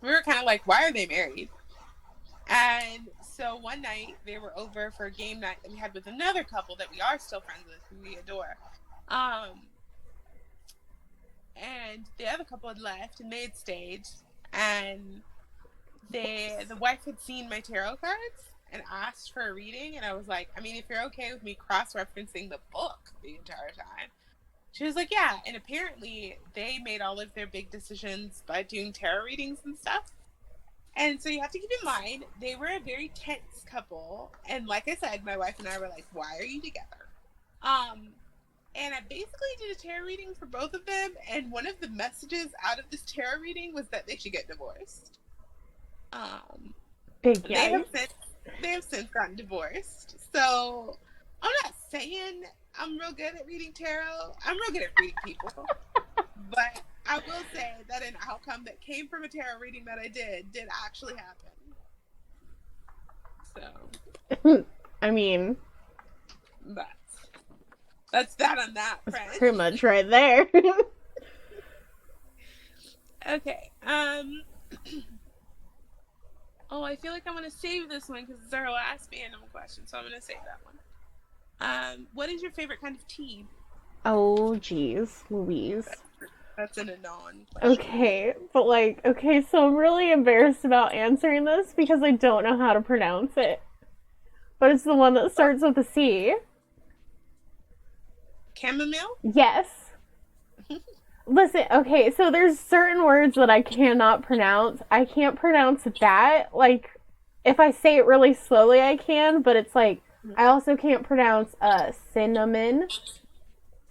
we were kind of like, why are they married? And so one night they were over for a game night that we had with another couple that we are still friends with, who we adore. And the other couple had left and they had stayed, and the wife had seen my tarot cards and asked for a reading, and I was like, I mean, if you're okay with me cross-referencing the book the entire time. She was like, yeah. And apparently they made all of their big decisions by doing tarot readings and stuff. And so you have to keep in mind, they were a very tense couple. And like I said, my wife and I were like, why are you together? And I basically did a tarot reading for both of them. And one of the messages out of this tarot reading was that they should get divorced. Big they have since gotten divorced. So I'm not saying I'm real good at reading tarot. I'm real good at reading people. But I will say that an outcome that came from a tarot reading that I did actually happen. So I mean, that's that on that, friend. Pretty much right there. Okay. Oh, I feel like I want to save this one because it's our last random question, so I'm going to save that one. What is your favorite kind of tea? Oh, geez, Louise. That's an anon question. Okay, but like, okay, so I'm really embarrassed about answering this because I don't know how to pronounce it. But it's the one that starts with a C. Chamomile? Yes. Listen, okay, so there's certain words that I cannot pronounce. I can't pronounce that. Like, if I say it really slowly, I can, but it's like, I also can't pronounce cinnamon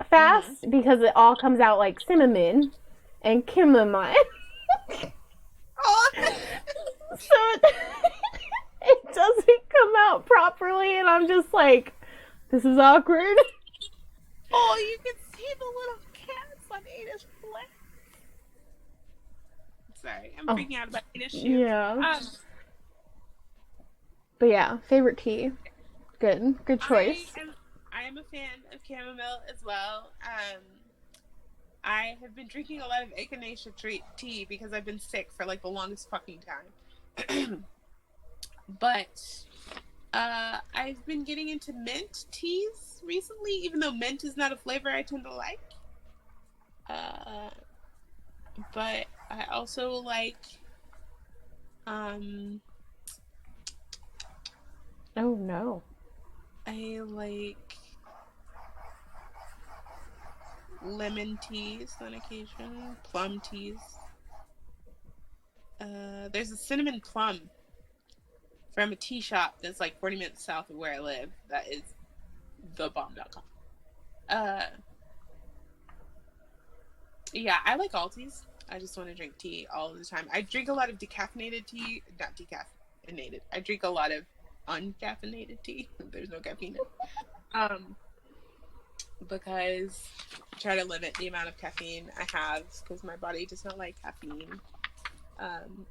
fast because it all comes out like cinnamon and chamomile. Oh. So it doesn't come out properly, and I'm just like, this is awkward. Oh, you can see the little cats on Ada's flag. Sorry, I'm freaking out about Ada's shoes. Yeah. But yeah, favorite tea. Good choice. I am a fan of chamomile as well. I have been drinking a lot of echinacea tea because I've been sick for like the longest fucking time. But I've been getting into mint teas recently, even though mint is not a flavor I tend to like. But I also like oh no. I like lemon teas on occasion, plum teas. There's a cinnamon plum from a tea shop that's like 40 minutes south of where I live. That is thebomb.com. Uh, yeah, I like all teas. I just want to drink tea all the time. I drink a lot of decaffeinated tea, not decaffeinated. I drink a lot of uncaffeinated tea. There's no caffeine in it. Because I try to limit the amount of caffeine I have because my body does not like caffeine. Um,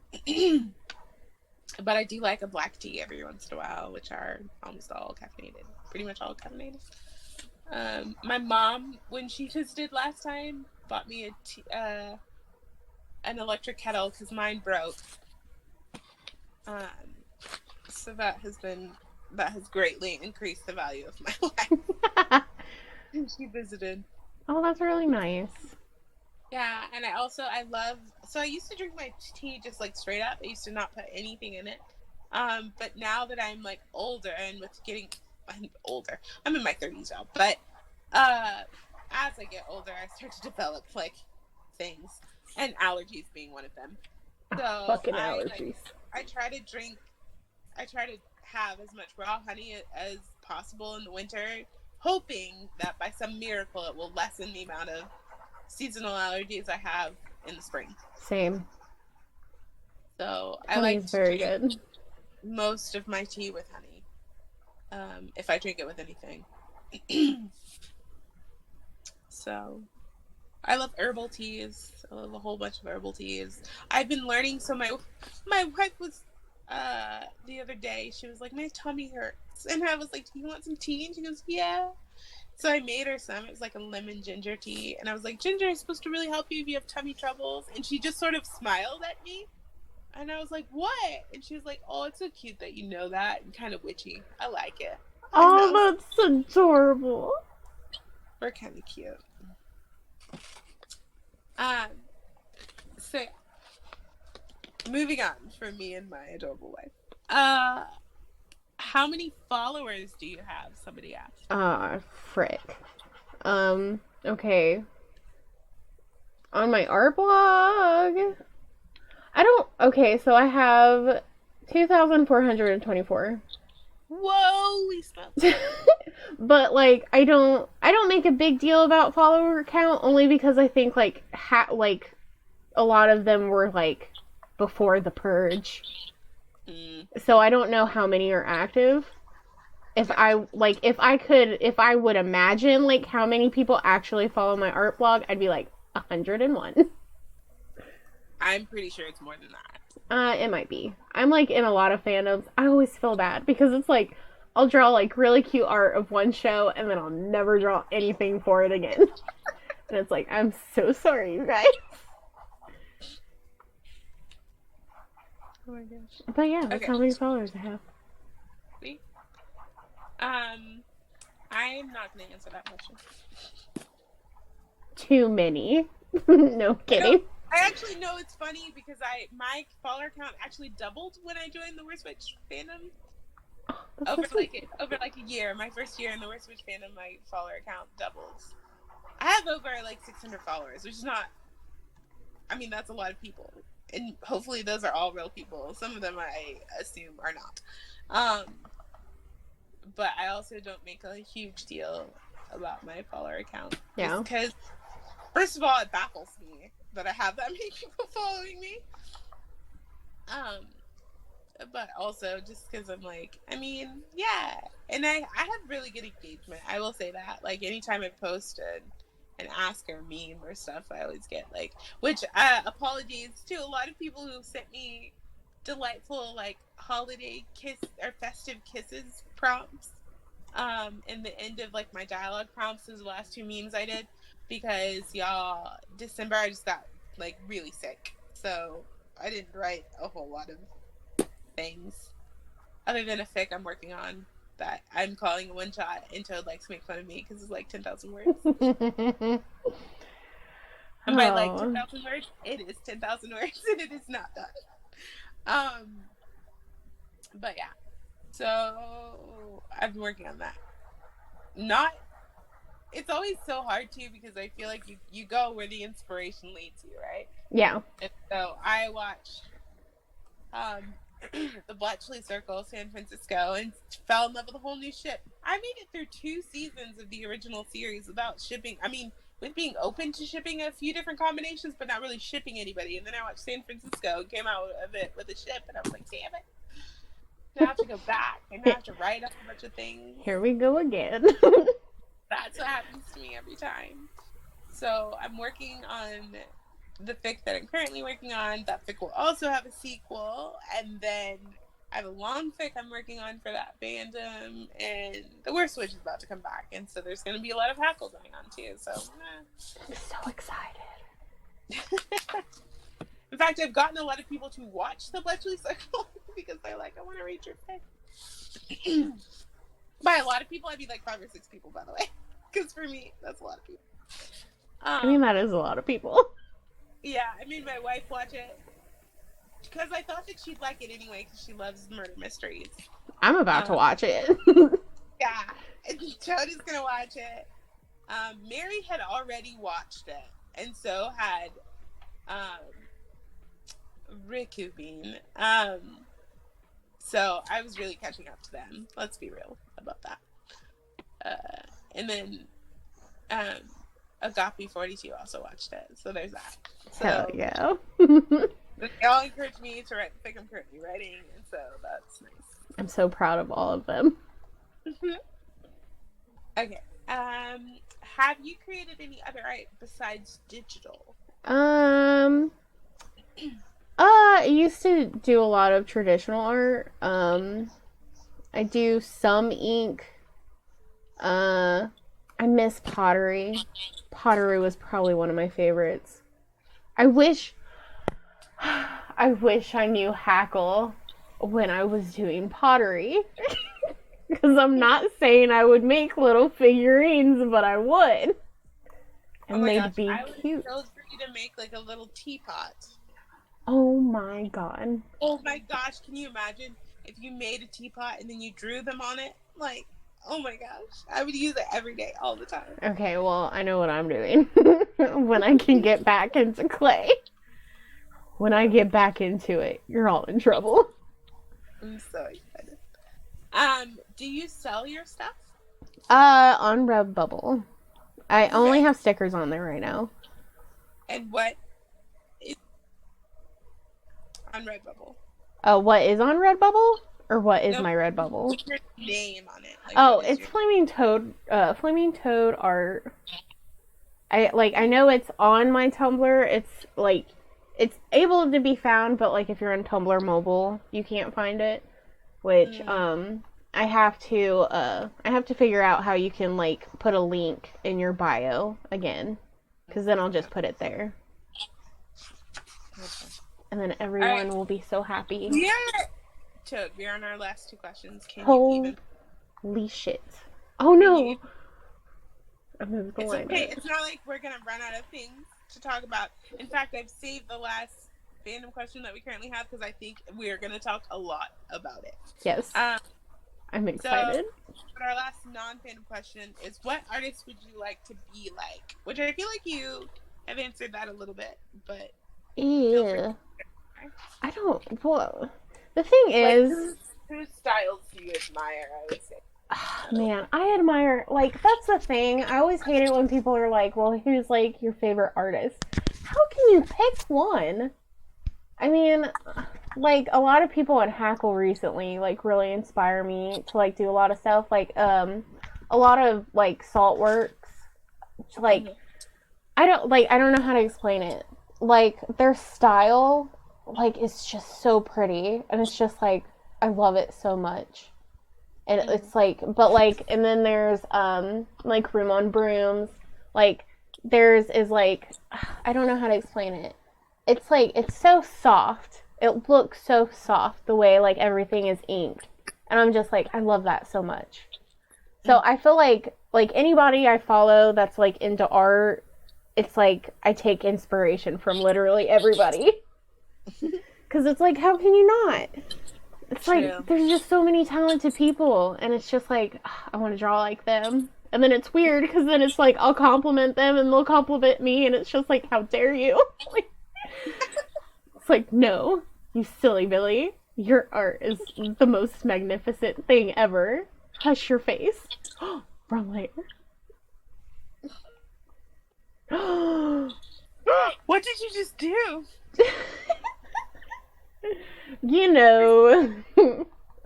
but I do like a black tea every once in a while, which are almost all caffeinated, pretty much all caffeinated. My mom, when she visited last time, bought me an electric kettle because mine broke. Um, so that has greatly increased the value of my life. And she visited. Oh, that's really nice. Yeah, and I used to drink my tea just like straight up. I used to not put anything in it. But now that I'm like older and I'm older. I'm in my 30s now, but as I get older, I start to develop like things and allergies being one of them. So Fucking allergies. I try to drink I try to have as much raw honey as possible in the winter, hoping that by some miracle it will lessen the amount of seasonal allergies I have in the spring. Same. So I Honey like is to very drink good. most of my tea with honey, if I drink it with anything. So I love herbal teas. I love a whole bunch of herbal teas. I've been learning. So my wife was the other day. She was like, my tummy hurts, and I was like, do you want some tea? And she goes, yeah. So I made her some. It was like a lemon ginger tea, and I was like, ginger is supposed to really help you if you have tummy troubles. And she just sort of smiled at me, and I was like, what? And she was like, oh, it's so cute that you know that, and kind of witchy. I like it. I Oh, know. that's adorable. We're kind of cute. Um. So moving on from me and my adorable wife. How many followers do you have? Somebody asked. Frick. Okay. On my art blog, I don't. Okay, so I have 2,424. Whoa, we smoked. But like, I don't make a big deal about follower count only because I think like a lot of them were like before the purge. So I don't know how many are active. If I would imagine like how many people actually follow my art blog, I'd be like 101. I'm pretty sure it's more than that. It might be. I'm like in a lot of fandoms. I always feel bad because it's like I'll draw like really cute art of one show and then I'll never draw anything for it again. And it's like, I'm so sorry, you guys. Oh my gosh. But yeah, that's how many followers I have. See? I'm not gonna answer that question. Too many. No kidding. I actually know it's funny because my follower count actually doubled when I joined the Worst Witch fandom. Over like a year, my first year in the Worst Witch fandom, my follower count doubled. I have over like 600 followers, which is not. I mean, that's a lot of people, and hopefully those are all real people. Some of them I assume are not. But I also don't make a huge deal about my follower account. Yeah. Because, first of all, it baffles me that I have that many people following me. But also just because I'm like, I mean, yeah. And I have really good engagement. I will say that. Like, anytime I post an ask or meme or stuff, I always get like, which apologies to a lot of people who sent me delightful like holiday kiss or festive kisses prompts in the end of like my dialogue prompts is the last two memes I did because y'all December I just got like really sick, so I didn't write a whole lot of things other than a fic I'm working on that I'm calling one shot and Toad likes to make fun of me because it's like 10,000 words. And by like 10,000 words, it is 10,000 words and it is not done. But yeah, so I've been working on that. It's always so hard too because I feel like you go where the inspiration leads you, right? Yeah. And so I watch the Bletchley Circle, San Francisco, and fell in love with a whole new ship. I made it through 2 seasons of the original series without shipping. I mean, with being open to shipping a few different combinations, but not really shipping anybody. And then I watched San Francisco and came out of it with a ship, and I was like, damn it. Now I have to go back, and I have to write up a bunch of things. Here we go again. That's what happens to me every time. So I'm working on the fic that I'm currently working on. That fic will also have a sequel, and then I have a long fic I'm working on for that fandom, and the Worst Witch is about to come back, and so there's going to be a lot of Hackle going on too. So I'm so excited. In fact, I've gotten a lot of people to watch the Bletchley Circle because they're like, I want to read your fic. By a lot of people, I mean like 5 or 6 people, by the way, because for me, that's a lot of people. I mean, that is a lot of people. Yeah, I made my wife watch it because I thought that she'd like it anyway because she loves murder mysteries. I'm about to watch it. Yeah, and Jody's gonna watch it. Mary had already watched it, and so had Riku. So I was really catching up to them. Let's be real about that. And then Agape 42 also watched it, so there's that. So, hell yeah. They all encouraged me to write the fic I'm currently writing, and so that's nice. I'm so proud of all of them. Okay. Have you created any other art besides digital? I used to do a lot of traditional art. I do some ink. I miss pottery. Pottery was probably one of my favorites. I wish I knew Hackle when I was doing pottery. Because I'm not saying I would make little figurines, but I would. And they'd be cute. I would for you to make like a little teapot. Oh my god. Oh my gosh, can you imagine if you made a teapot and then you drew them on it? Like, oh my gosh. I would use it every day, all the time. Okay, well, I know what I'm doing. When I can get back into clay. When I get back into it, you're all in trouble. I'm so excited. Do you sell your stuff? On Redbubble. I only have stickers on there right now. And what is on Redbubble? What is on Redbubble? Or what is my Redbubble? What's your name on it? Like, it's Flaming Toad. Flaming Toad art. I know it's on my Tumblr. It's like it's able to be found, but like if you're on Tumblr mobile, you can't find it. Which I have to figure out how you can like put a link in your bio again, because then I'll just put it there. Okay. And then everyone will be so happy. Yeah. Toad, we're on our last 2 questions. Holy shit. Oh no. I moved the line. Okay. It's not like we're gonna run out of things to talk about. In fact, I've saved the last fandom question that we currently have because I think we're gonna talk a lot about it. Yes. I'm excited. But our last non-fandom question is, what artist would you like to be like? Which I feel like you have answered that a little bit, but yeah. I don't. Well, the thing is, whose styles do you admire? I would say. Man, I admire, like, that's the thing. I always hate it when people are like, well, who's, like, your favorite artist? How can you pick one? I mean, like, a lot of people at Hackle recently, like, really inspire me to, like, do a lot of stuff. Like, a lot of, like, Saltworks. Like, I don't know how to explain it. Like, their style, like, is just so pretty. And it's just, like, I love it so much. And it's like, but like, and then there's, like, Room on Brooms. Like, theirs is like, I don't know how to explain it. It's like, it's so soft. It looks so soft, the way, like, everything is inked. And I'm just like, I love that so much. So I feel like anybody I follow that's, like, into art, it's like, I take inspiration from literally everybody. Because it's like, how can you not? It's like, there's just so many talented people, and it's just like, I want to draw like them. And then it's weird, because then it's like, I'll compliment them, and they'll compliment me, and it's just like, how dare you? Like, it's like, no. You silly Billy. Your art is the most magnificent thing ever. Hush your face. Wrong layer. What did you just do? You know,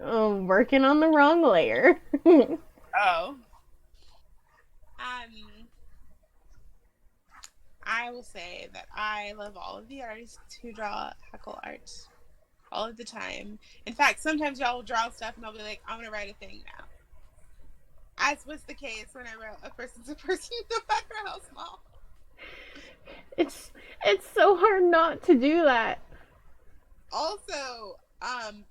I'm working on the wrong layer. Oh. Um, I will say that I love all of the artists who draw Hackle art all of the time. In fact, sometimes y'all will draw stuff and I'll be like, I'm gonna write a thing now. As was the case when I wrote A Person's a Person, no matter how small. It's it's so hard not to do that. Also,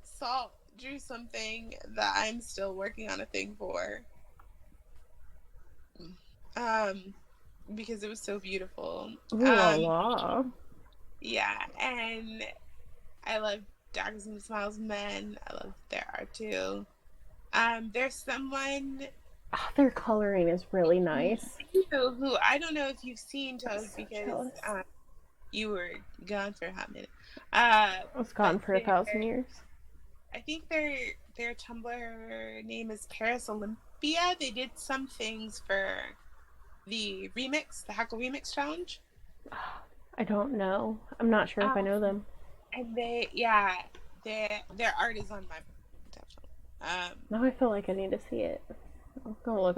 Salt drew something that I'm still working on a thing for. Um, because it was so beautiful. Ooh la la. Yeah, and I love Daggers and Smiles Men. I love their art too. There's someone Oh, their coloring is really nice. who I don't know if you've seen I'm Toad so because jealous. you were gone for a hot minute. I was But gone for 1,000 years. I think their Tumblr name is Paris Olympia. They did some things for the remix, the Hackle Remix Challenge. I don't know. I'm not sure if I Um, know them. and their art is on my definitely. Now I feel like I need to see it. I'm gonna look up